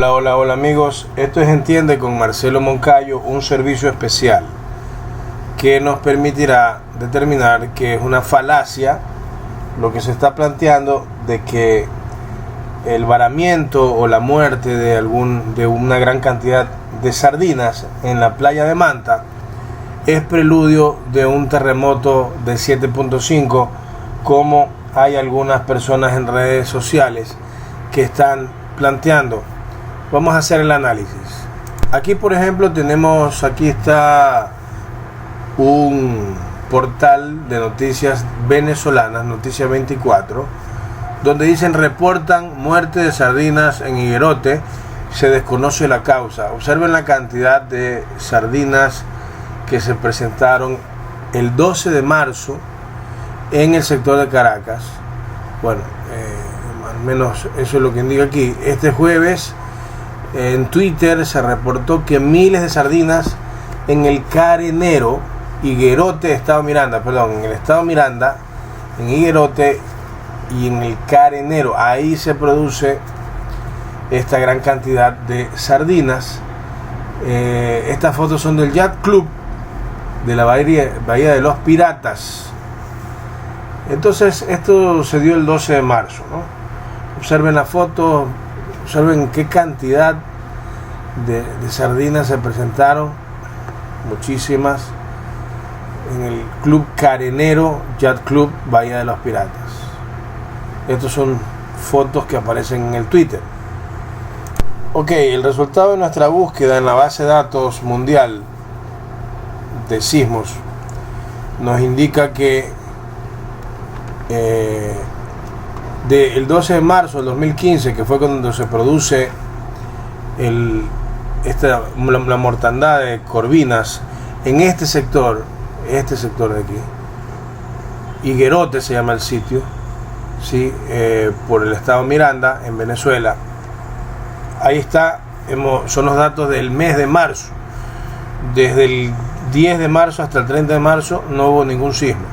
Hola amigos, esto es Entiende con Marcelo Moncayo, un servicio especial que nos permitirá determinar que es una falacia lo que se está planteando de que el varamiento o la muerte de una gran cantidad de sardinas en la playa de Manta es preludio de un terremoto de 7.5, como hay algunas personas en redes sociales que están planteando. Vamos a hacer el análisis. Aquí, por ejemplo, aquí está un portal de noticias venezolanas, Noticias 24, donde dicen: reportan muerte de sardinas en Higuerote, se desconoce la causa. Observen la cantidad de sardinas que se presentaron el 12 de marzo en el sector de Caracas. Bueno, al menos eso es lo que indica aquí. Este jueves en Twitter se reportó que miles de sardinas en el Carenero, Higuerote, Estado Miranda, en el Estado Miranda, en Higuerote y en el Carenero, ahí se produce esta gran cantidad de sardinas. Estas fotos son del Yacht Club de la Bahía de los Piratas. Entonces esto se dio el 12 de marzo, ¿no? Observen la foto, observen qué cantidad de sardinas se presentaron, muchísimas, en el Club Carenero, Yacht Club, Bahía de los Piratas. Estas son fotos que aparecen en el Twitter. Ok, el resultado de nuestra búsqueda en la base de datos mundial de sismos nos indica que del 12 de marzo del 2015, que fue cuando se produce la mortandad de corvinas en este sector de aquí, Higuerote se llama el sitio, ¿sí? Por el estado Miranda, en Venezuela. Ahí está, son los datos del mes de marzo. Desde el 10 de marzo hasta el 30 de marzo no hubo ningún sismo,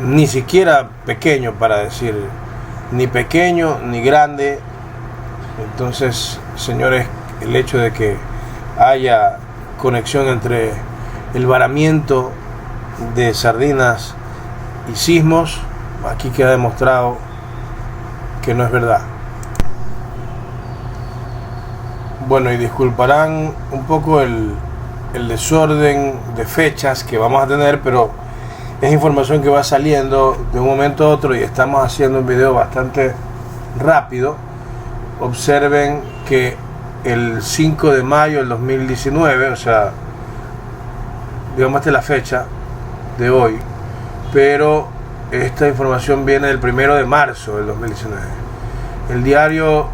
ni siquiera pequeño, para decir, ni pequeño ni grande. Entonces, señores, el hecho de que haya conexión entre el varamiento de sardinas y sismos, aquí queda demostrado que no es verdad. Bueno, y disculparán un poco el desorden de fechas que vamos a tener, pero es información que va saliendo de un momento a otro y estamos haciendo un video bastante rápido. Observen que el 5 de mayo del 2019, o sea, digamos, esta es la fecha de hoy, pero esta información viene del 1 de marzo del 2019. El diario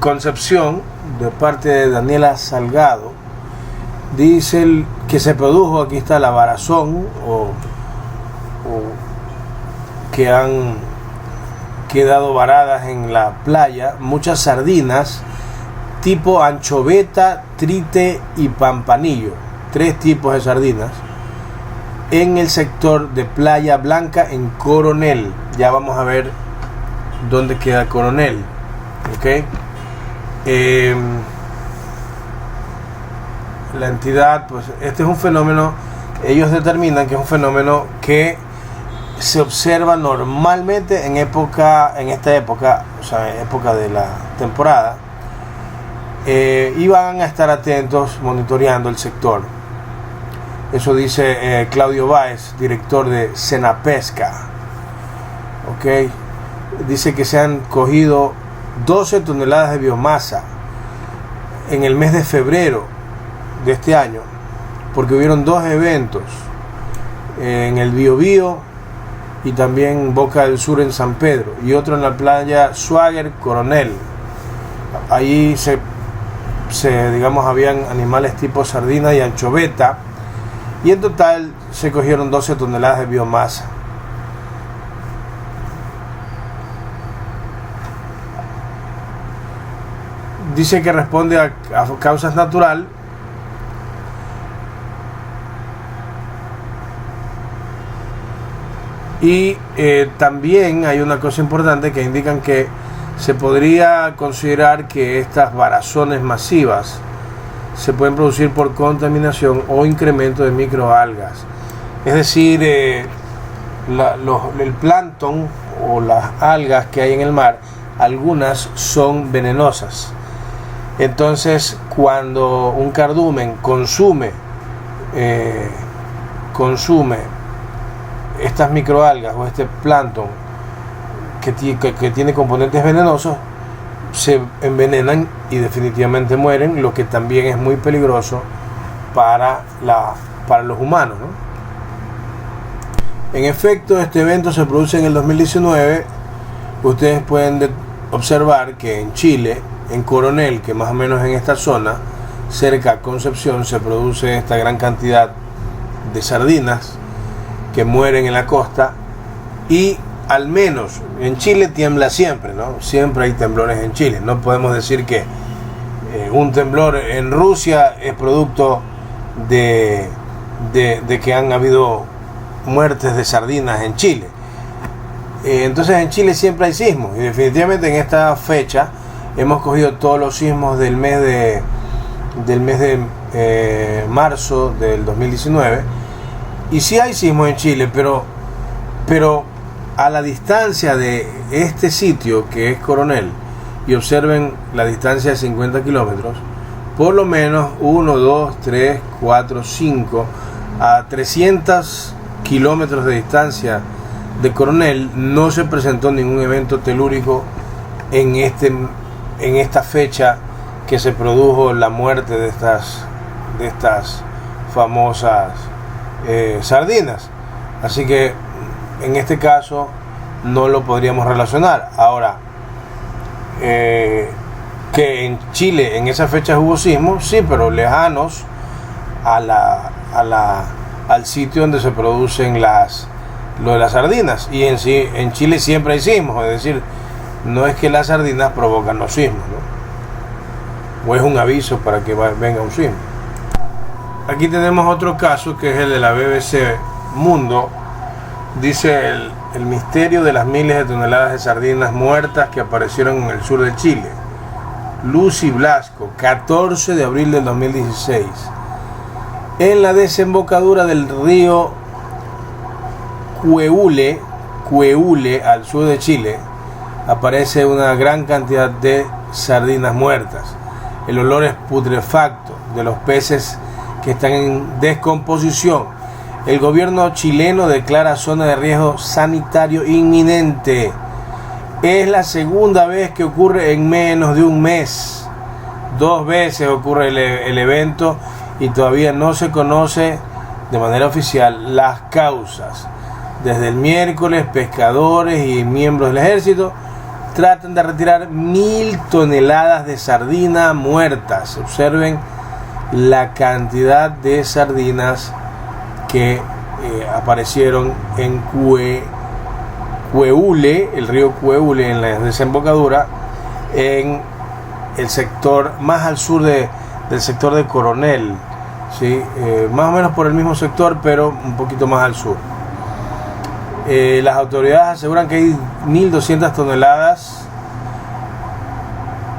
Concepción, de parte de Daniela Salgado, dice que se produjo, aquí está la varazón, o que han quedado varadas en la playa muchas sardinas tipo anchoveta, trite y pampanillo, 3 tipos de sardinas, en el sector de Playa Blanca, en Coronel. Ya vamos a ver dónde queda Coronel, ¿ok? La entidad, pues este es un fenómeno, ellos determinan que es un fenómeno que se observa normalmente en esta época, o sea, en época de la temporada, y van a estar atentos monitoreando el sector. Eso dice Claudio Báez, director de Senapesca. Ok, dice que se han cogido 12 toneladas de biomasa en el mes de febrero de este año, porque hubieron 2 eventos en el Biobío y también Boca del Sur en San Pedro, y otro en la playa Swagger, Coronel. Allí digamos, habían animales tipo sardina y anchoveta, y en total se cogieron 12 toneladas de biomasa. Dice que responde a causas naturales. Y también hay una cosa importante que indican que se podría considerar que estas varazones masivas se pueden producir por contaminación o incremento de microalgas. Es decir, el plancton o las algas que hay en el mar, algunas son venenosas. Entonces, cuando un cardumen consume estas microalgas o este plancton que tiene componentes venenosos, se envenenan y definitivamente mueren, lo que también es muy peligroso para los humanos, ¿no? En efecto, este evento se produce en el 2019. Ustedes pueden observar que en Chile, en Coronel, que más o menos en esta zona, cerca a Concepción, se produce esta gran cantidad de sardinas que mueren en la costa. Y al menos en Chile tiembla siempre, ¿no? Siempre hay temblores en Chile. No podemos decir que un temblor en Rusia es producto de que han habido muertes de sardinas en Chile. Entonces en Chile siempre hay sismos, y definitivamente en esta fecha hemos cogido todos los sismos del mes de marzo del 2019, y sí hay sismos en Chile, pero a la distancia de este sitio, que es Coronel, y observen la distancia de 50 kilómetros, por lo menos 1, 2, 3, 4, 5 a 300 kilómetros de distancia de Coronel no se presentó ningún evento telúrico en esta fecha que se produjo la muerte de estas famosas sardinas. Así que en este caso no lo podríamos relacionar. Ahora, que en Chile en esa fecha hubo sismos, sí, pero lejanos al sitio donde se producen lo de las sardinas. Y en Chile siempre hay sismos, es decir, no es que las sardinas provocan los sismos, ¿no? O es un aviso para que venga un sismo. Aquí tenemos otro caso, que es el de la BBC Mundo. Dice el misterio de las miles de toneladas de sardinas muertas que aparecieron en el sur de Chile. Lucy Blasco, 14 de abril del 2016. En la desembocadura del río Cueule, al sur de Chile, aparece una gran cantidad de sardinas muertas. El olor es putrefacto de los peces que están en descomposición. El gobierno chileno declara zona de riesgo sanitario inminente. Es la segunda vez que ocurre en menos de un mes. 2 veces ocurre el evento y todavía no se conoce de manera oficial las causas. Desde el miércoles, pescadores y miembros del ejército tratan de retirar 1000 toneladas de sardinas muertas. Observen la cantidad de sardinas que aparecieron en Cueule, el río Cueule, en la desembocadura, en el sector más al sur del sector de Coronel, ¿sí? Más o menos por el mismo sector, pero un poquito más al sur. Las autoridades aseguran que hay 1200 toneladas,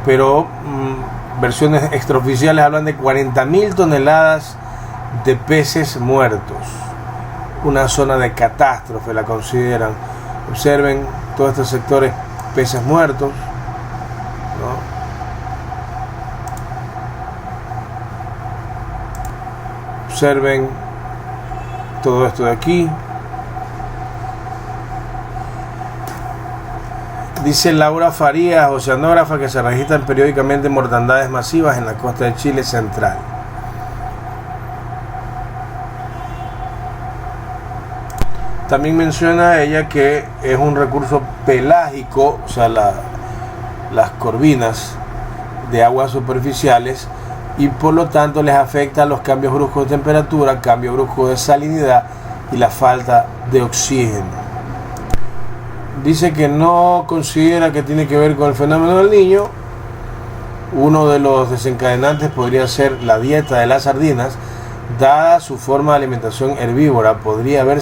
pero versiones extraoficiales hablan de 40.000 toneladas de peces muertos. Una zona de catástrofe la consideran. Observen todos estos sectores, peces muertos, ¿no? Observen todo esto de aquí. Dice Laura Farías, oceanógrafa, que se registran periódicamente mortandades masivas en la costa de Chile central. También menciona ella que es un recurso pelágico, o sea, las corvinas de aguas superficiales, y por lo tanto les afecta los cambios bruscos de temperatura, cambio brusco de salinidad y la falta de oxígeno. Dice que no considera que tiene que ver con el fenómeno del Niño. Uno de los desencadenantes podría ser la dieta de las sardinas. Dada su forma de alimentación herbívora, podría haber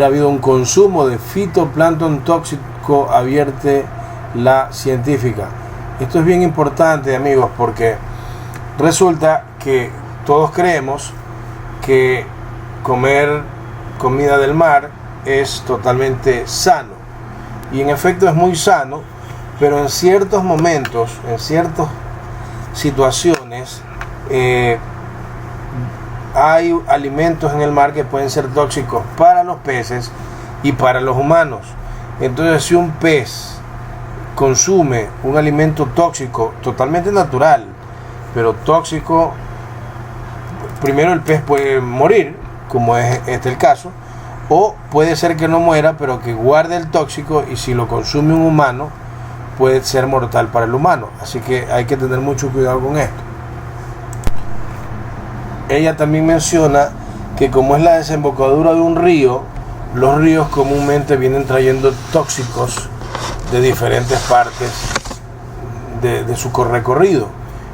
habido un consumo de fitoplancton tóxico, advierte la científica. Esto es bien importante, amigos, porque resulta que todos creemos que comer comida del mar es totalmente sano, y en efecto es muy sano, pero en ciertos momentos, en ciertas situaciones, hay alimentos en el mar que pueden ser tóxicos para los peces y para los humanos. Entonces, si un pez consume un alimento tóxico, totalmente natural, pero tóxico, primero el pez puede morir, como es el caso, o puede ser que no muera, pero que guarde el tóxico, y si lo consume un humano, puede ser mortal para el humano. Así que hay que tener mucho cuidado con esto. Ella también menciona que como es la desembocadura de un río, los ríos comúnmente vienen trayendo tóxicos de diferentes partes de su recorrido.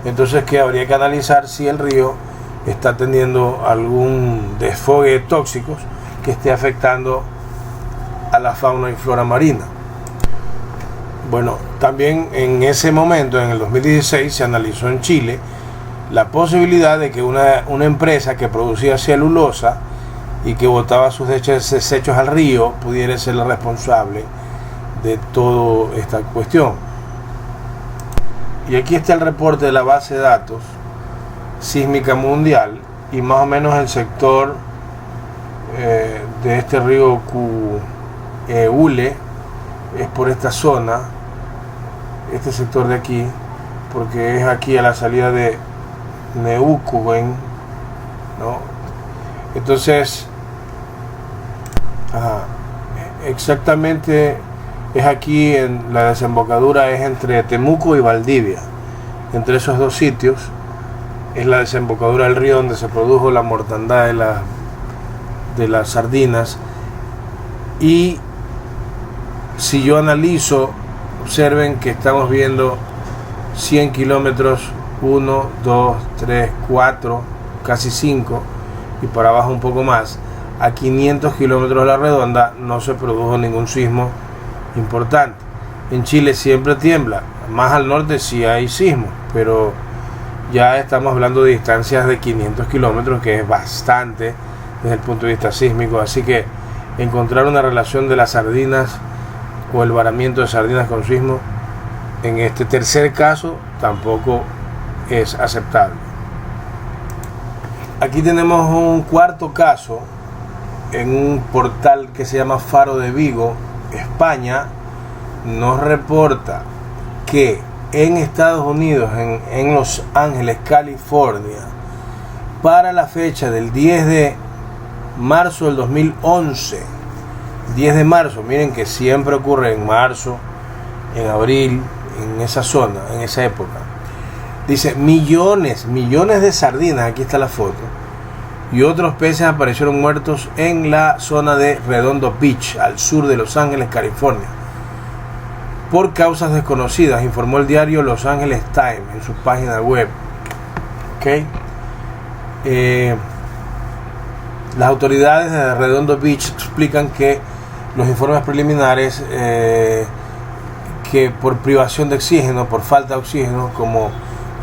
Entonces, que habría que analizar si el río está teniendo algún desfogue de tóxicos que esté afectando a la fauna y flora marina. Bueno, también en ese momento, en el 2016, se analizó en Chile la posibilidad de que una empresa que producía celulosa y que botaba sus desechos al río pudiera ser la responsable de toda esta cuestión. Y aquí está el reporte de la base de datos sísmica mundial, y más o menos el sector de este río Ule es por esta zona, este sector de aquí, porque es aquí a la salida de Neuquén, ¿no? Entonces, exactamente es aquí, en la desembocadura es entre Temuco y Valdivia. Entre esos dos sitios es la desembocadura del río donde se produjo la mortandad de las sardinas. Y si yo analizo, observen que estamos viendo 100 kilómetros, 1, 2, 3, 4, casi 5, y para abajo un poco más. A 500 kilómetros a la redonda no se produjo ningún sismo importante. En Chile siempre tiembla, más al norte sí hay sismos, pero ya estamos hablando de distancias de 500 kilómetros, que es bastante desde el punto de vista sísmico. Así que encontrar una relación de las sardinas o el varamiento de sardinas con sismo en este tercer caso tampoco es aceptable. Aquí tenemos un cuarto caso en un portal que se llama Faro de Vigo, España. Nos reporta que en Estados Unidos, en Los Ángeles, California, para la fecha del 10 de marzo del 2011, 10 de marzo, miren que siempre ocurre en marzo, en abril, en esa zona, en esa época. Dice, millones de sardinas, aquí está la foto, y otros peces aparecieron muertos en la zona de Redondo Beach, al sur de Los Ángeles, California, por causas desconocidas, informó el diario Los Angeles Times en su página web. ¿Okay? Las autoridades de Redondo Beach explican que los informes preliminares, que por privación de oxígeno, por falta de oxígeno como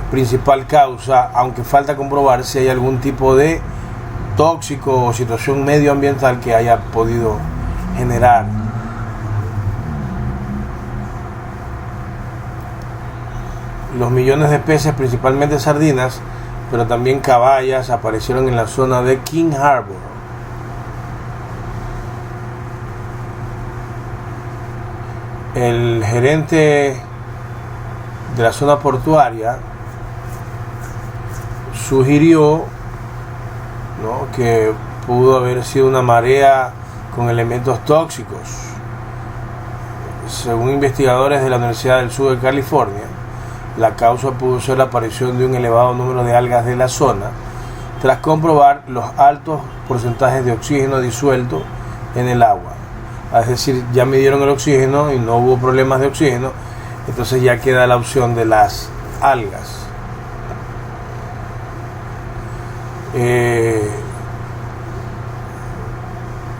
principal causa, aunque falta comprobar si hay algún tipo de tóxico o situación medioambiental que haya podido generar. Los millones de peces, principalmente sardinas, pero también caballas, aparecieron en la zona de King Harbor. El gerente de la zona portuaria sugirió, ¿no?, que pudo haber sido una marea con elementos tóxicos. Según investigadores de la Universidad del Sur de California, la causa pudo ser la aparición de un elevado número de algas de la zona, tras comprobar los altos porcentajes de oxígeno disuelto en el agua. Es decir, ya midieron el oxígeno y no hubo problemas de oxígeno, entonces ya queda la opción de las algas.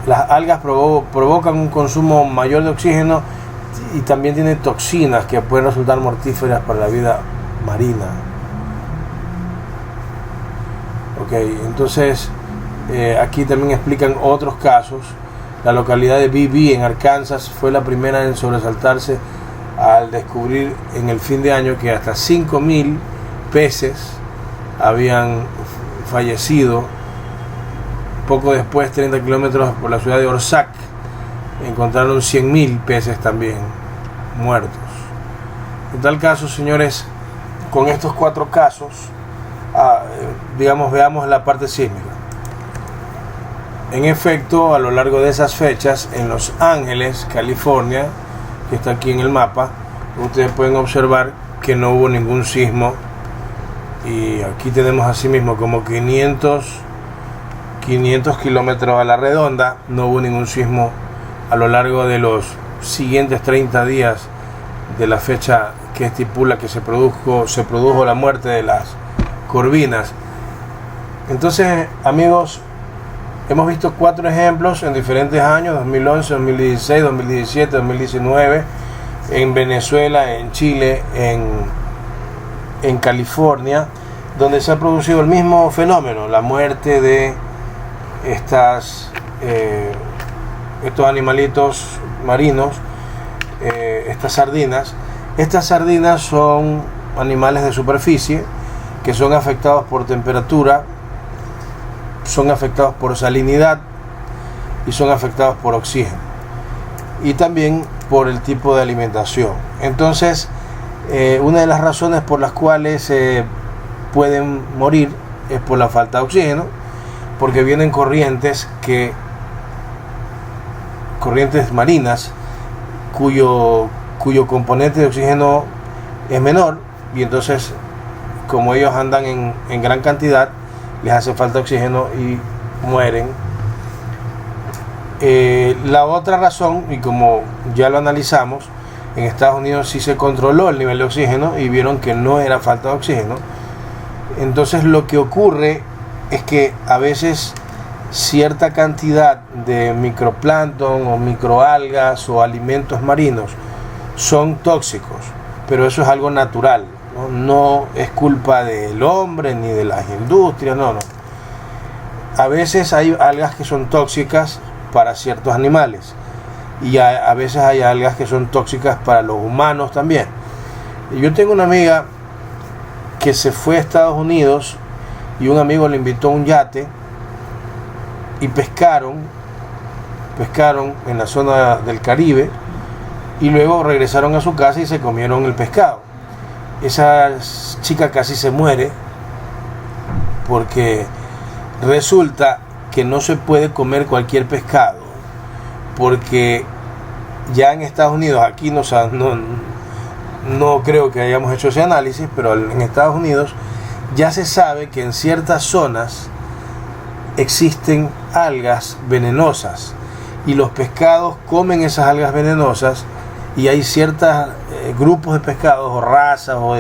Las algas provocan un consumo mayor de oxígeno y también tiene toxinas que pueden resultar mortíferas para la vida marina. Ok, entonces aquí también explican otros casos. La localidad de Bee en Arkansas fue la primera en sobresaltarse al descubrir en el fin de año que hasta 5.000 peces habían fallecido. Poco después, 30 kilómetros por la ciudad de Orsac, encontraron 100.000 peces también muertos. En tal caso, señores, con estos 4 casos, veamos la parte sísmica. En efecto, a lo largo de esas fechas, en Los Ángeles, California, que está aquí en el mapa, ustedes pueden observar que no hubo ningún sismo. Y aquí tenemos asimismo como 500 kilómetros a la redonda. No hubo ningún sismo a lo largo de los siguientes 30 días de la fecha que estipula que se produjo la muerte de las Corvinas. Entonces, amigos, hemos visto 4 ejemplos en diferentes años: 2011, 2016, 2017, 2019, en Venezuela, en Chile, en California, donde se ha producido el mismo fenómeno, la muerte de estos animalitos marinos, estas sardinas. Estas sardinas son animales de superficie que son afectados por temperatura, son afectados por salinidad y son afectados por oxígeno, y también por el tipo de alimentación. Entonces, una de las razones por las cuales pueden morir es por la falta de oxígeno, porque vienen corrientes marinas cuyo componente de oxígeno es menor, y entonces, como ellos andan en gran cantidad, les hace falta oxígeno y mueren. La otra razón, y como ya lo analizamos, en Estados Unidos sí se controló el nivel de oxígeno y vieron que no era falta de oxígeno. Entonces lo que ocurre es que a veces cierta cantidad de microplancton o microalgas o alimentos marinos son tóxicos, pero eso es algo natural, no es culpa del hombre ni de las industrias, no. A veces hay algas que son tóxicas para ciertos animales, y a veces hay algas que son tóxicas para los humanos también. Yo tengo una amiga que se fue a Estados Unidos y un amigo le invitó a un yate y pescaron en la zona del Caribe, y luego regresaron a su casa y se comieron el pescado. Esa chica casi se muere porque resulta que no se puede comer cualquier pescado, porque ya en Estados Unidos, aquí no creo que hayamos hecho ese análisis, pero en Estados Unidos ya se sabe que en ciertas zonas existen algas venenosas y los pescados comen esas algas venenosas, y hay ciertos grupos de pescados o razas o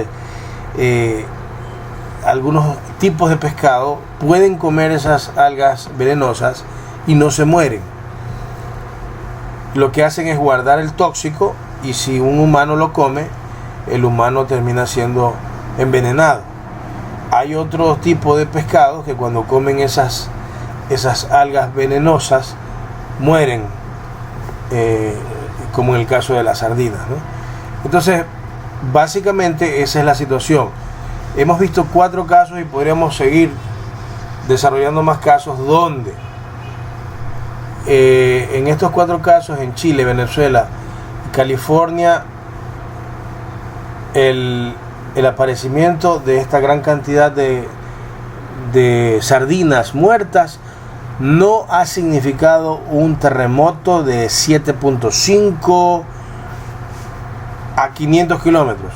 algunos tipos de pescado pueden comer esas algas venenosas y no se mueren. Lo que hacen es guardar el tóxico, y si un humano lo come, el humano termina siendo envenenado. Hay otro tipo de pescados que cuando comen esas algas venenosas mueren, como en el caso de las sardinas, ¿no? Entonces, básicamente esa es la situación. Hemos visto 4 casos y podríamos seguir desarrollando más casos donde en estos 4 casos, en Chile, Venezuela y California, el aparecimiento de esta gran cantidad de sardinas muertas no ha significado un terremoto de 7.5 a 500 kilómetros.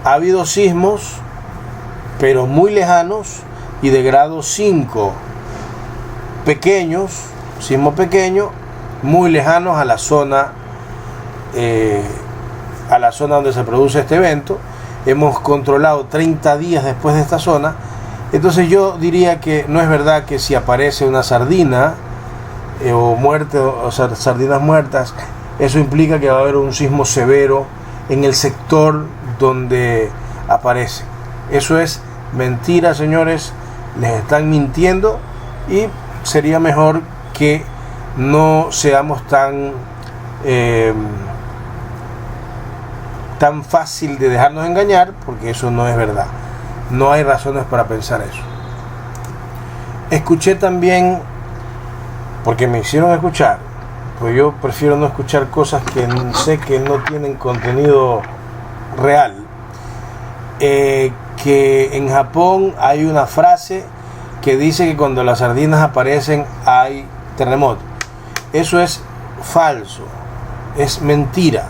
Ha habido sismos, pero muy lejanos y de grado 5, pequeños, sismo pequeño, muy lejanos a la zona donde se produce este evento. Hemos controlado 30 días después de esta zona. Entonces yo diría que no es verdad que si aparece una sardina o muerte, o sardinas muertas eso implica que va a haber un sismo severo en el sector donde aparece. Eso es mentira, señores, les están mintiendo y sería mejor que no seamos tan fácil de dejarnos engañar, porque eso no es verdad. No hay razones para pensar eso. Escuché también, porque me hicieron escuchar, pues yo prefiero no escuchar cosas que sé que no tienen contenido real, que en Japón hay una frase que dice que cuando las sardinas aparecen hay terremoto. Eso es falso, es mentira.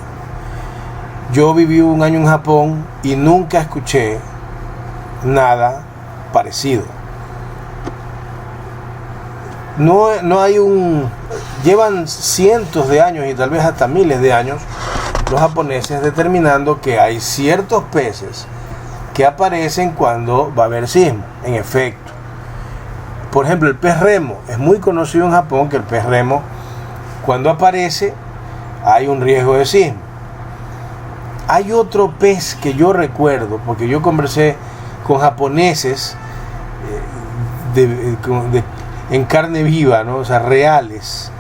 Yo viví un año en Japón y nunca escuché nada parecido. No hay llevan cientos de años y tal vez hasta miles de años los japoneses determinando que hay ciertos peces que aparecen cuando va a haber sismo. En efecto, por ejemplo, el pez remo es muy conocido en Japón, que el pez remo cuando aparece hay un riesgo de sismo. Hay otro pez que yo recuerdo, porque yo conversé con japoneses en carne viva, ¿no? O sea, reales,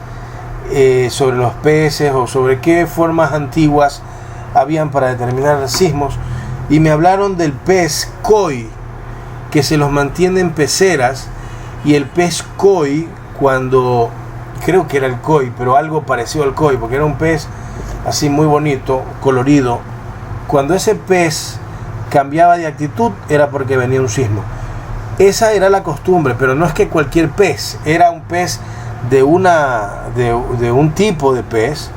sobre los peces o sobre qué formas antiguas habían para determinar sismos, y me hablaron del pez koi, que se los mantiene en peceras, y el pez koi, cuando, creo que era el koi, pero algo parecido al koi, porque era un pez así muy bonito, colorido, cuando ese pez cambiaba de actitud era porque venía un sismo. Esa era la costumbre, pero no es que cualquier pez, era un pez de un tipo de pez,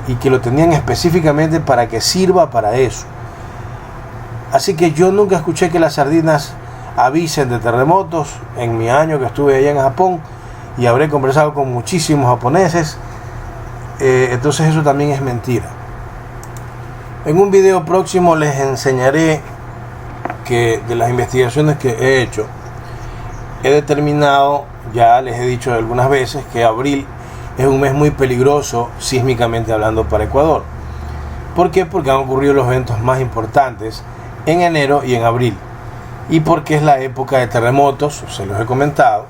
y que lo tenían específicamente para que sirva para eso. Así que yo nunca escuché que las sardinas avisen de terremotos en mi año que estuve allá en Japón, y habré conversado con muchísimos japoneses, entonces eso también es mentira. En un video próximo les enseñaré que de las investigaciones que he hecho, he determinado, ya les he dicho algunas veces, que abril es un mes muy peligroso sísmicamente hablando para Ecuador. ¿Por qué? Porque han ocurrido los eventos más importantes en enero y en abril, y porque es la época de terremotos, se los he comentado.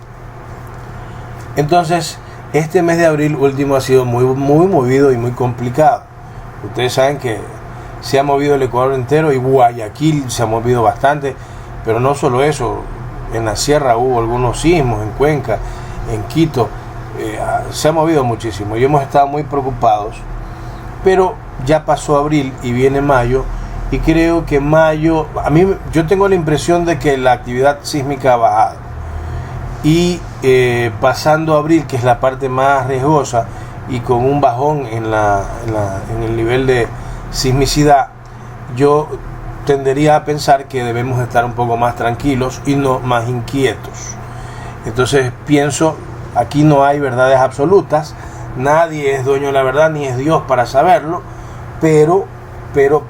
Entonces este mes de abril último ha sido muy movido y muy complicado. Ustedes saben que se ha movido el Ecuador entero, y Guayaquil se ha movido bastante, pero no solo eso, en la sierra hubo algunos sismos, en Cuenca, en Quito, se ha movido muchísimo y hemos estado muy preocupados. Pero ya pasó abril y viene mayo, y creo que mayo, yo tengo la impresión de que la actividad sísmica ha bajado, y pasando abril, que es la parte más riesgosa, y con un bajón en el nivel de sismicidad, yo tendería a pensar que debemos estar un poco más tranquilos y no más inquietos. Entonces pienso, aquí no hay verdades absolutas, nadie es dueño de la verdad ni es Dios para saberlo, pero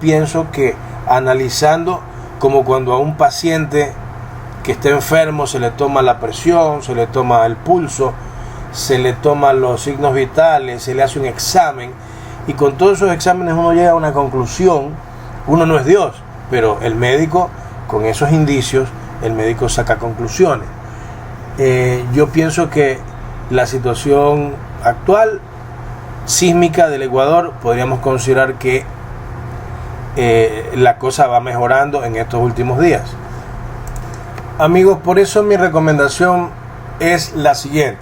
pienso que analizando, como cuando a un paciente que está enfermo se le toma la presión, se le toma el pulso, se le toman los signos vitales, se le hace un examen, y con todos esos exámenes uno llega a una conclusión. Uno no es Dios, pero el médico, con esos indicios, el médico saca conclusiones. Yo pienso que la situación actual sísmica del Ecuador, podríamos considerar que la cosa va mejorando en estos últimos días. Amigos, por eso mi recomendación es la siguiente.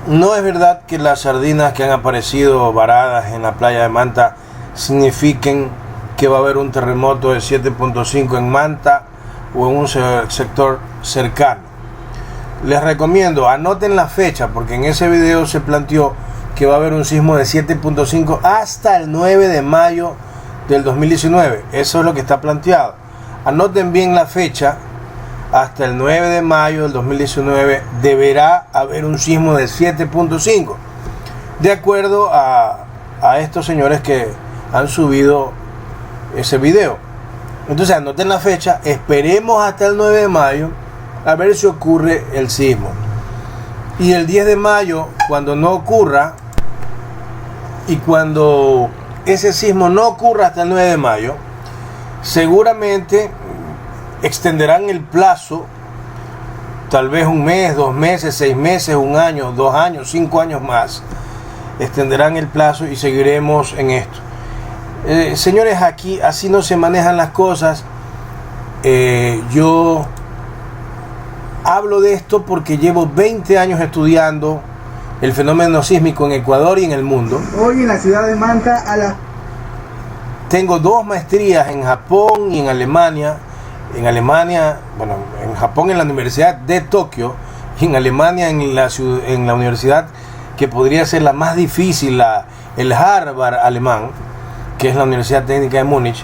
No es verdad que las sardinas que han aparecido varadas en la playa de Manta signifiquen que va a haber un terremoto de 7.5 en Manta o en un sector cercano. Les recomiendo, anoten la fecha, porque en ese video se planteó que va a haber un sismo de 7.5 hasta el 9 de mayo del 2019. Eso es lo que está planteado. Anoten bien la fecha. Hasta el 9 de mayo del 2019 deberá haber un sismo de 7.5, de acuerdo a estos señores que han subido ese video. Entonces anoten la fecha, esperemos hasta el 9 de mayo a ver si ocurre el sismo. Y el 10 de mayo, cuando no ocurra, y cuando ese sismo no ocurra hasta el 9 de mayo, seguramente extenderán el plazo, tal vez un mes, 2 meses, 6 meses, 1 año, 2 años, 5 años más, extenderán el plazo y seguiremos en esto. Señores, aquí así no se manejan las cosas. Yo hablo de esto porque llevo 20 años estudiando el fenómeno sísmico en Ecuador y en el mundo. Hoy en la ciudad de Manta Tengo 2 maestrías en Japón y en Alemania. En Japón en la Universidad de Tokio y en Alemania en la universidad que podría ser la más difícil, el Harvard alemán, que es la Universidad Técnica de Múnich.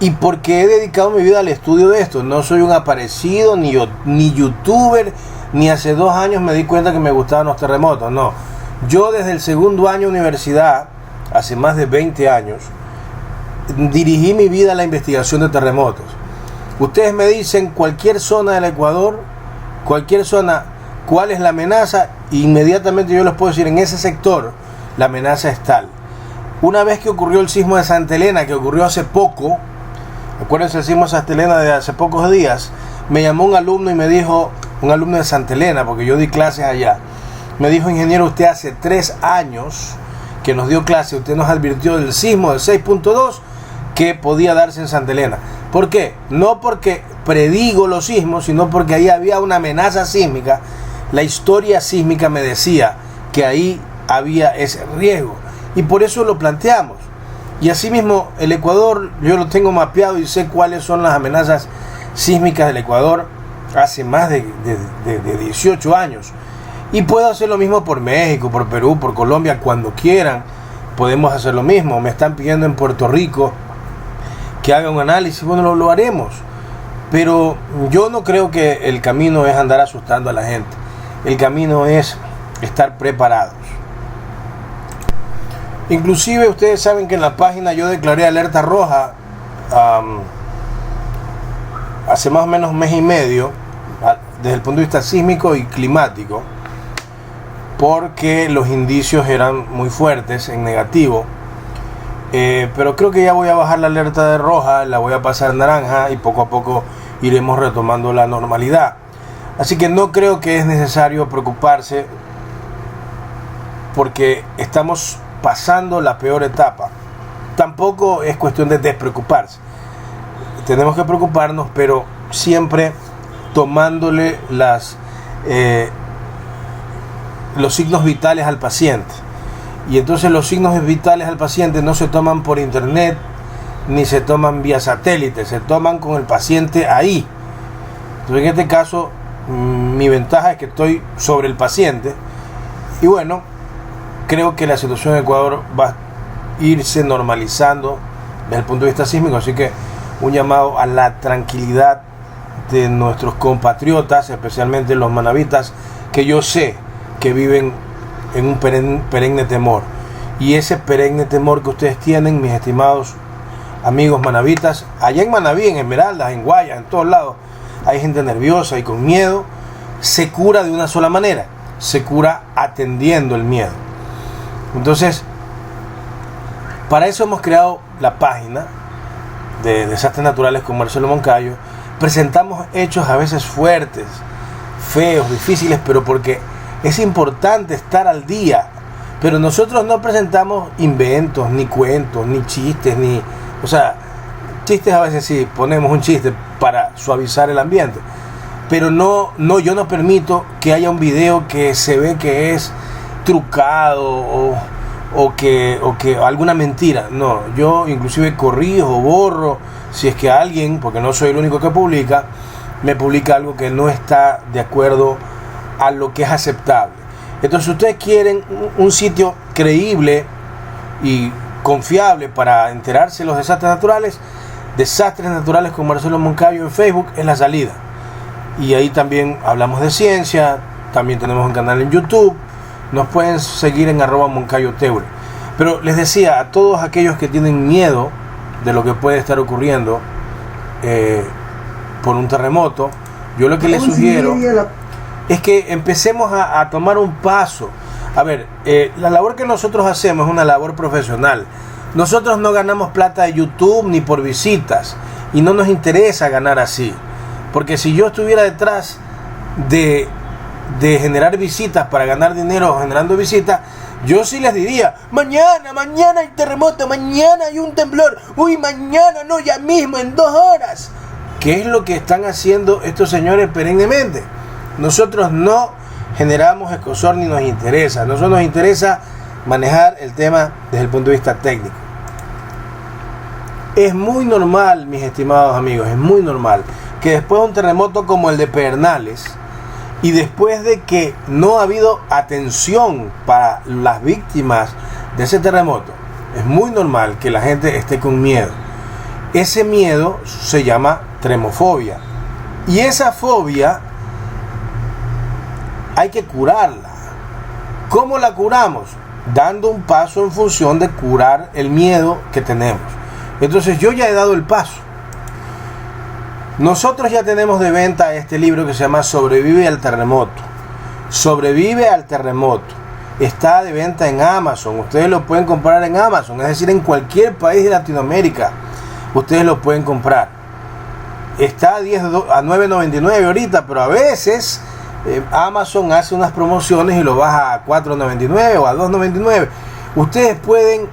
Y porque he dedicado mi vida al estudio de esto. No soy un aparecido, ni youtuber, ni hace 2 años me di cuenta que me gustaban los terremotos. No, yo desde el segundo año de universidad, hace más de 20 años, dirigí mi vida a la investigación de terremotos. Ustedes me dicen cualquier zona del Ecuador, cualquier zona, cuál es la amenaza, e inmediatamente yo les puedo decir, en ese sector la amenaza es tal. Una vez que ocurrió el sismo de Santa Elena, que ocurrió hace poco, acuérdense el sismo de Santa Elena de hace pocos días, me llamó un alumno y me dijo, un alumno de Santa Elena, porque yo di clases allá, me dijo: ingeniero, usted hace 3 años que nos dio clase, usted nos advirtió del sismo del 6.2 que podía darse en Santa Elena. ¿Por qué? No porque predigo los sismos, sino porque ahí había una amenaza sísmica. La historia sísmica me decía que ahí había ese riesgo y por eso lo planteamos. Y asimismo el Ecuador, yo lo tengo mapeado y sé cuáles son las amenazas sísmicas del Ecuador hace más de 18 años. Y puedo hacer lo mismo por México, por Perú, por Colombia, cuando quieran podemos hacer lo mismo. Me están pidiendo en Puerto Rico que haga un análisis, bueno, lo haremos. Pero yo no creo que el camino es andar asustando a la gente. El camino es estar preparados. Inclusive ustedes saben que en la página yo declaré alerta roja hace más o menos 1 mes y medio, desde el punto de vista sísmico y climático, porque los indicios eran muy fuertes en negativo. Pero creo que ya voy a bajar la alerta de roja, la voy a pasar naranja y poco a poco iremos retomando la normalidad. Así que no creo que es necesario preocuparse, porque estamos pasando la peor etapa. Tampoco es cuestión de despreocuparse. Tenemos que preocuparnos, pero siempre tomándole los signos vitales al paciente. Y entonces los signos vitales al paciente no se toman por internet ni se toman vía satélite, se toman con el paciente ahí. Entonces en este caso mi ventaja es que estoy sobre el paciente y bueno, creo que la situación en Ecuador va a irse normalizando desde el punto de vista sísmico, así que un llamado a la tranquilidad de nuestros compatriotas, especialmente los manavitas, que yo sé que viven en un perenne temor. Y ese perenne temor que ustedes tienen, mis estimados amigos manavitas, allá en Manaví, en Esmeraldas, en Guayas, en todos lados, hay gente nerviosa y con miedo, se cura de una sola manera, se cura atendiendo el miedo. Entonces, para eso hemos creado la página de Desastres Naturales con Marcelo Moncayo. Presentamos hechos a veces fuertes, feos, difíciles, pero porque es importante estar al día. Pero nosotros no presentamos inventos, ni cuentos, ni chistes, o sea, chistes a veces sí, ponemos un chiste para suavizar el ambiente. Pero yo no permito que haya un video que se ve que es trucado o que alguna mentira. No, yo inclusive corrijo, borro, si es que alguien, porque no soy el único que publica, me publica algo que no está de acuerdo a lo que es aceptable. Entonces, si ustedes quieren un sitio creíble y confiable para enterarse de los desastres naturales con Marcelo Moncayo en Facebook es la salida. Y ahí también hablamos de ciencia, también tenemos un canal en YouTube, nos pueden seguir en @moncayoteure. Pero les decía, a todos aquellos que tienen miedo de lo que puede estar ocurriendo por un terremoto, yo lo que les sugiero es que empecemos a tomar un paso, A ver, la labor que nosotros hacemos es una labor profesional. Nosotros no ganamos plata de YouTube ni por visitas, y no nos interesa ganar así, porque si yo estuviera detrás de generar visitas para ganar dinero generando visitas, yo sí les diría: mañana hay terremoto, mañana hay un temblor, uy, mañana no, ya mismo, en 2 horas. ¿Qué es lo que están haciendo estos señores perennemente? Nosotros no generamos escozor ni nos interesa. A nosotros nos interesa manejar el tema desde el punto de vista técnico. Es muy normal, mis estimados amigos, es muy normal que después de un terremoto como el de Pedernales, y después de que no ha habido atención para las víctimas de ese terremoto, es muy normal que la gente esté con miedo. Ese miedo se llama tremofobia. Y esa fobia hay que curarla. ¿Cómo la curamos? Dando un paso en función de curar el miedo que tenemos. Entonces yo ya he dado el paso. Nosotros ya tenemos de venta este libro que se llama Sobrevive al terremoto. Sobrevive al terremoto. Está de venta en Amazon. Ustedes lo pueden comprar en Amazon, es decir, en cualquier país de Latinoamérica. Ustedes lo pueden comprar. Está a $9.99 ahorita, pero a veces Amazon hace unas promociones y lo baja a $4.99 o a $2.99. Ustedes pueden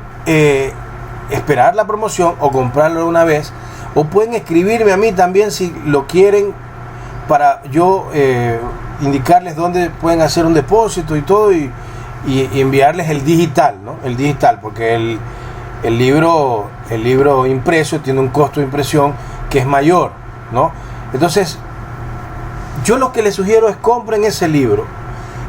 esperar la promoción o comprarlo de una vez, o pueden escribirme a mí también si lo quieren, para yo indicarles dónde pueden hacer un depósito y todo, y enviarles el digital, ¿no? El digital, porque el libro impreso tiene un costo de impresión que es mayor, ¿no? Entonces, yo lo que les sugiero es: compren ese libro,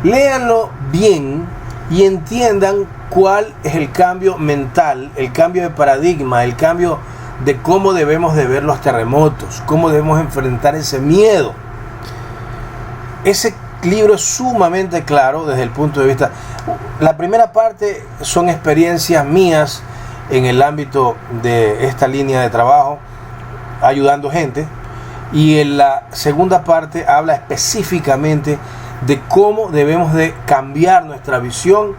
léanlo bien y entiendan cuál es el cambio mental, el cambio de paradigma, el cambio de cómo debemos de ver los terremotos, cómo debemos enfrentar ese miedo. Ese libro es sumamente claro desde el punto de vista. La primera parte son experiencias mías en el ámbito de esta línea de trabajo, ayudando gente, y en la segunda parte habla específicamente de cómo debemos de cambiar nuestra visión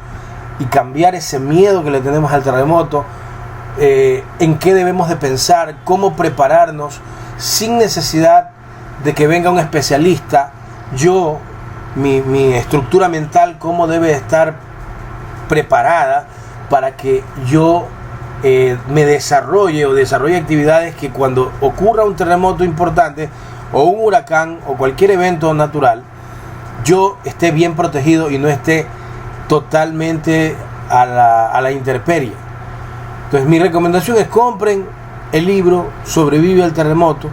y cambiar ese miedo que le tenemos al terremoto, en qué debemos de pensar, cómo prepararnos sin necesidad de que venga un especialista. Mi estructura mental, cómo debe estar preparada para que yo me desarrolle actividades que cuando ocurra un terremoto importante o un huracán o cualquier evento natural, yo esté bien protegido y no esté totalmente a la intemperie. Entonces mi recomendación es: compren el libro Sobrevive al terremoto.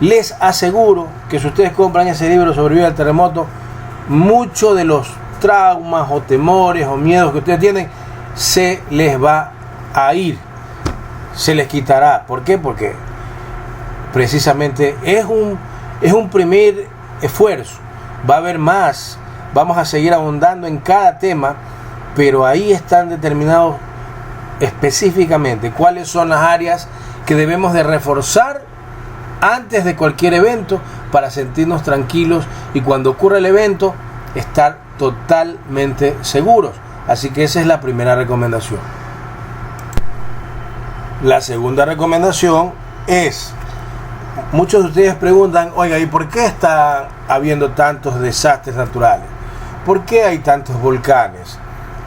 Les aseguro que si ustedes compran ese libro Sobrevive al terremoto, muchos de los traumas o temores o miedos que ustedes tienen se les va a ir, se les quitará. ¿Por qué? Porque precisamente es un primer esfuerzo. Va a haber más, vamos a seguir abundando en cada tema, pero ahí están determinados específicamente cuáles son las áreas que debemos de reforzar antes de cualquier evento, para sentirnos tranquilos y cuando ocurra el evento estar totalmente seguros. Así que esa es la primera recomendación. La segunda recomendación es: muchos de ustedes preguntan: oiga, ¿y por qué está habiendo tantos desastres naturales? ¿Por qué hay tantos volcanes?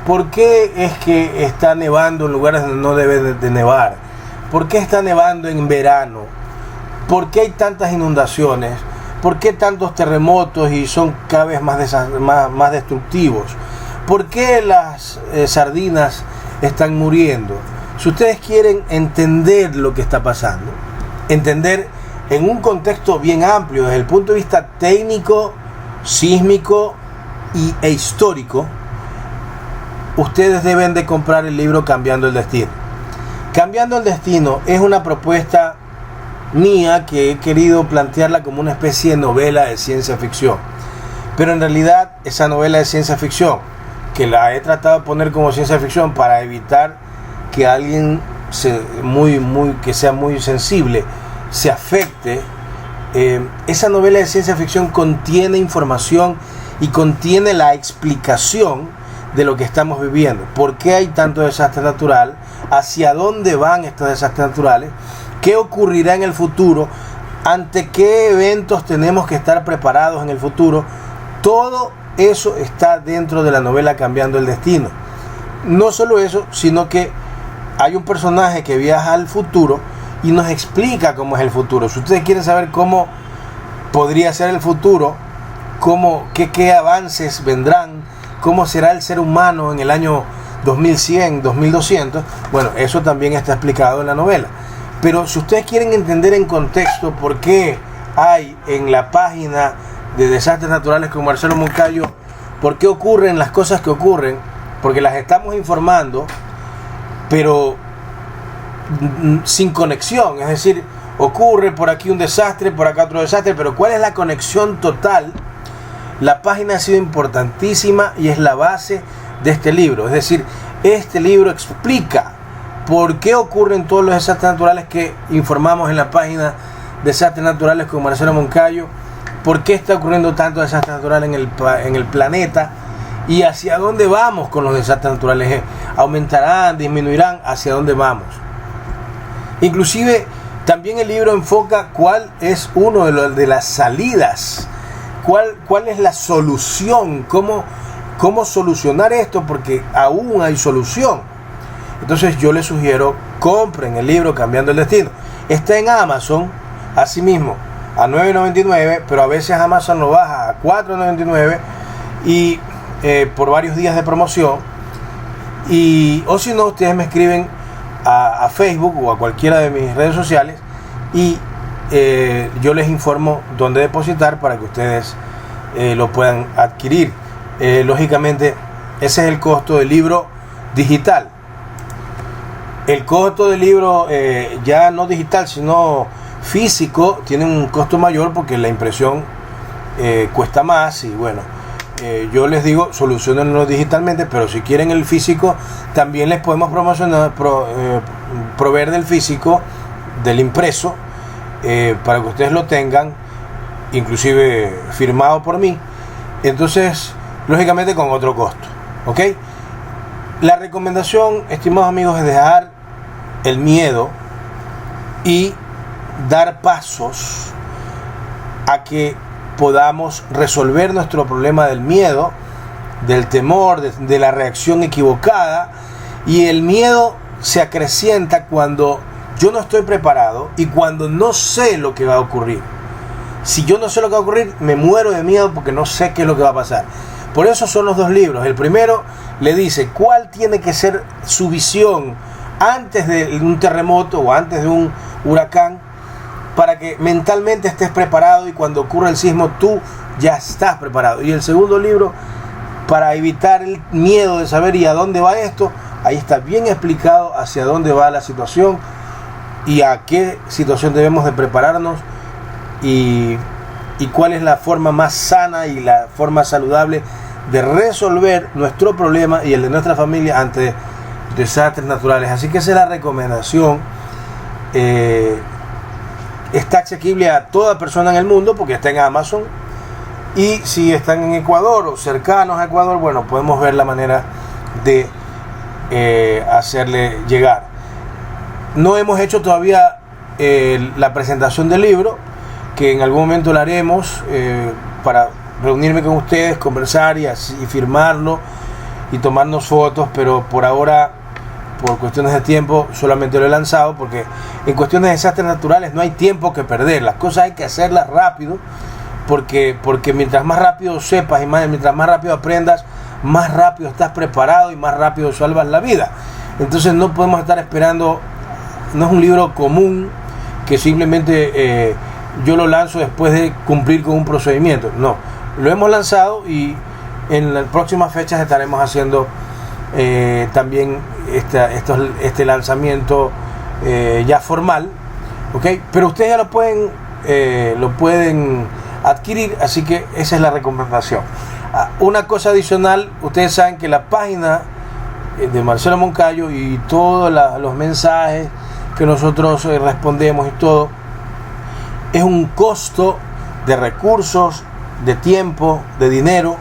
¿Por qué es que está nevando en lugares donde no debe de nevar? ¿Por qué está nevando en verano? ¿Por qué hay tantas inundaciones? ¿Por qué tantos terremotos y son cada vez más destructivos? ¿Por qué las sardinas están muriendo? Si ustedes quieren entender lo que está pasando, entender en un contexto bien amplio desde el punto de vista técnico, sísmico e histórico, ustedes deben de comprar el libro Cambiando el Destino. Cambiando el Destino es una propuesta mía que he querido plantearla como una especie de novela de ciencia ficción, pero en realidad esa novela de ciencia ficción, que la he tratado de poner como ciencia ficción para evitar que alguien que sea muy sensible se afecte, esa novela de ciencia ficción contiene información y contiene la explicación de lo que estamos viviendo. ¿Por qué hay tanto desastre natural? ¿Hacia dónde van estos desastres naturales? ¿Qué ocurrirá en el futuro? ¿Ante qué eventos tenemos que estar preparados en el futuro? Todo eso está dentro de la novela Cambiando el Destino. No solo eso, sino que hay un personaje que viaja al futuro y nos explica cómo es el futuro. Si ustedes quieren saber cómo podría ser el futuro, qué avances vendrán, cómo será el ser humano en el año 2100, 2200, bueno, eso también está explicado en la novela. Pero si ustedes quieren entender en contexto por qué hay en la página de Desastres Naturales con Marcelo Moncayo, por qué ocurren las cosas que ocurren, porque las estamos informando, pero sin conexión. Es decir, ocurre por aquí un desastre, por acá otro desastre, pero ¿cuál es la conexión total? La página ha sido importantísima y es la base de este libro. Es decir, este libro explica por qué ocurren todos los desastres naturales que informamos en la página Desastres Naturales con Marcelo Moncayo, por qué está ocurriendo tanto desastre natural en el planeta y hacia dónde vamos con los desastres naturales. ¿Aumentarán, disminuirán? ¿Hacia dónde vamos? Inclusive también el libro enfoca cuál es uno de las salidas, cuál es la solución, cómo solucionar esto, porque aún hay solución. Entonces yo les sugiero, compren el libro Cambiando el Destino. Está en Amazon, asimismo, a $9.99, pero a veces Amazon lo baja a $4.99 y por varios días de promoción. O si no, ustedes me escriben a Facebook o a cualquiera de mis redes sociales y yo les informo dónde depositar para que ustedes lo puedan adquirir. Lógicamente, ese es el costo del libro digital. El costo del libro ya no digital, sino físico, tiene un costo mayor porque la impresión cuesta más. Y bueno, yo les digo, solucionenlo digitalmente, pero si quieren el físico, también les podemos proveer del físico, del impreso, para que ustedes lo tengan, inclusive firmado por mí. Entonces, lógicamente con otro costo, ¿ok? La recomendación, estimados amigos, es dejar el miedo y dar pasos a que podamos resolver nuestro problema del miedo, del temor, de la reacción equivocada. Y el miedo se acrecienta cuando yo no estoy preparado y cuando no sé lo que va a ocurrir. Si yo no sé lo que va a ocurrir, me muero de miedo porque no sé qué es lo que va a pasar. Por eso son los dos libros. El primero le dice cuál tiene que ser su visión antes de un terremoto o antes de un huracán, para que mentalmente estés preparado y cuando ocurra el sismo tú ya estás preparado. Y el segundo libro, para evitar el miedo de saber y a dónde va esto, ahí está bien explicado hacia dónde va la situación y a qué situación debemos de prepararnos y cuál es la forma más sana y la forma saludable de resolver nuestro problema y el de nuestra familia ante desastres naturales. Así que esa es la recomendación. Está asequible a toda persona en el mundo porque está en Amazon, y si están en Ecuador o cercanos a Ecuador, bueno, podemos ver la manera de hacerle llegar. No hemos hecho todavía la presentación del libro, que en algún momento la haremos para reunirme con ustedes, conversar y firmarlo y tomarnos fotos, pero por ahora, por cuestiones de tiempo, solamente lo he lanzado porque en cuestiones de desastres naturales no hay tiempo que perder. Las cosas hay que hacerlas rápido porque mientras más rápido sepas y mientras más rápido aprendas, más rápido estás preparado y más rápido salvas la vida. Entonces no podemos estar esperando. No es un libro común que simplemente yo lo lanzo después de cumplir con un procedimiento. No, lo hemos lanzado y en las próximas fechas estaremos haciendo también este lanzamiento ya formal, ¿ok? Pero ustedes ya lo pueden adquirir, así que esa es la recomendación. Una cosa adicional, ustedes saben que la página de Marcelo Moncayo y todos los mensajes que nosotros respondemos y todo, es un costo de recursos, de tiempo, de dinero,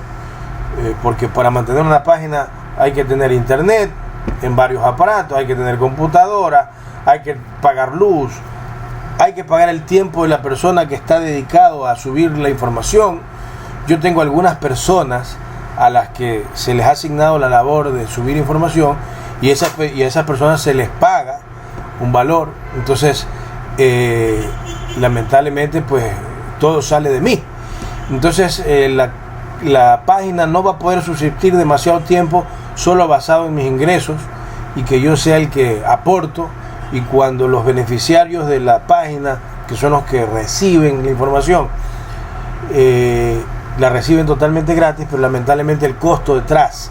porque para mantener una página hay que tener internet en varios aparatos, hay que tener computadora, hay que pagar luz, hay que pagar el tiempo de la persona que está dedicado a subir la información. Yo tengo algunas personas a las que se les ha asignado la labor de subir información y a esas personas se les paga un valor. Entonces, lamentablemente, pues todo sale de mí. Entonces, la página no va a poder subsistir demasiado tiempo solo basado en mis ingresos y que yo sea el que aporto, y cuando los beneficiarios de la página, que son los que reciben la información, la reciben totalmente gratis, pero lamentablemente el costo detrás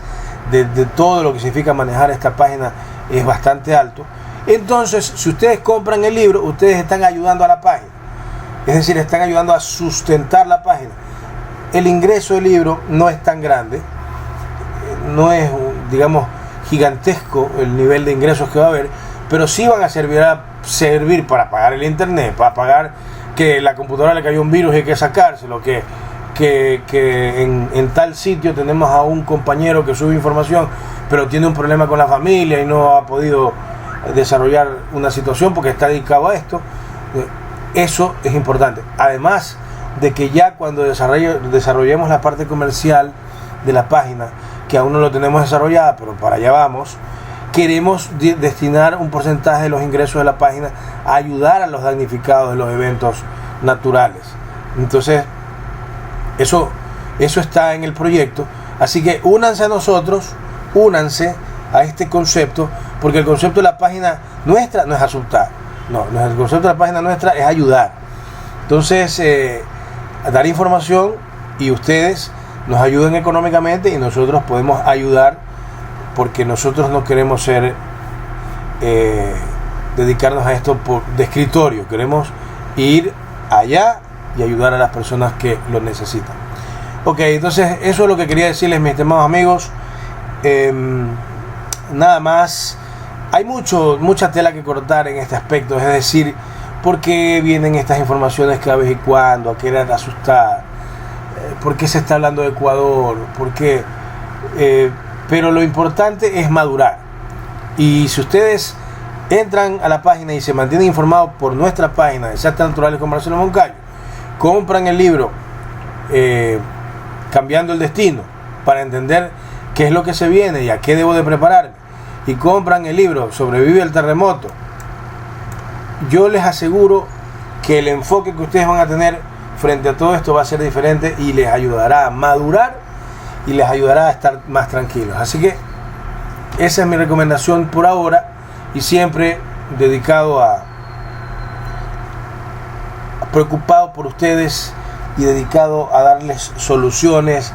de todo lo que significa manejar esta página es bastante alto. Entonces, si ustedes compran el libro, ustedes están ayudando a la página, es decir, están ayudando a sustentar la página. El ingreso del libro no es tan grande, no es, digamos, gigantesco el nivel de ingresos que va a haber, pero sí van a servir para pagar el internet, para pagar que la computadora le cayó un virus y hay que sacárselo, que en tal sitio tenemos a un compañero que sube información, pero tiene un problema con la familia y no ha podido desarrollar una situación porque está dedicado a esto. Eso es importante. Además de que ya cuando desarrollemos la parte comercial de la página, que aún no lo tenemos desarrollada, pero para allá vamos, queremos destinar un porcentaje de los ingresos de la página a ayudar a los damnificados de los eventos naturales. Entonces, eso está en el proyecto. Así que únanse a nosotros, únanse a este concepto, porque el concepto de la página nuestra no es asustar. No, el concepto de la página nuestra es ayudar. Entonces, dar información y ustedes nos ayuden económicamente y nosotros podemos ayudar, porque nosotros no queremos dedicarnos a esto de escritorio. Queremos ir allá y ayudar a las personas que lo necesitan. Ok, entonces eso es lo que quería decirles, mis estimados amigos. Nada más. Hay mucha tela que cortar en este aspecto, es decir, ¿por qué vienen estas informaciones cada vez y cuando a querer asustar? ¿Por qué se está hablando de Ecuador? ¿Por qué? Pero lo importante es madurar. Y si ustedes entran a la página y se mantienen informados por nuestra página, Desastres Naturales con Marcelo Moncayo, compran el libro Cambiando el Destino, para entender qué es lo que se viene y a qué debo de prepararme, y compran el libro Sobrevive al terremoto, yo les aseguro que el enfoque que ustedes van a tener frente a todo esto va a ser diferente y les ayudará a madurar y les ayudará a estar más tranquilos. Así que esa es mi recomendación por ahora, y siempre dedicado preocupado por ustedes y dedicado a darles soluciones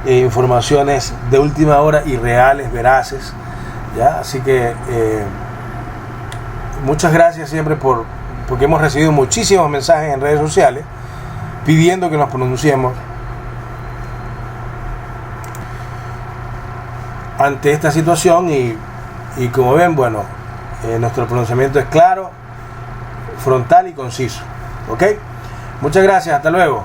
e informaciones de última hora y reales, veraces. ¿Ya? Así que muchas gracias siempre porque hemos recibido muchísimos mensajes en redes sociales pidiendo que nos pronunciemos ante esta situación, y como ven, bueno, nuestro pronunciamiento es claro, frontal y conciso. ¿Ok? Muchas gracias, hasta luego.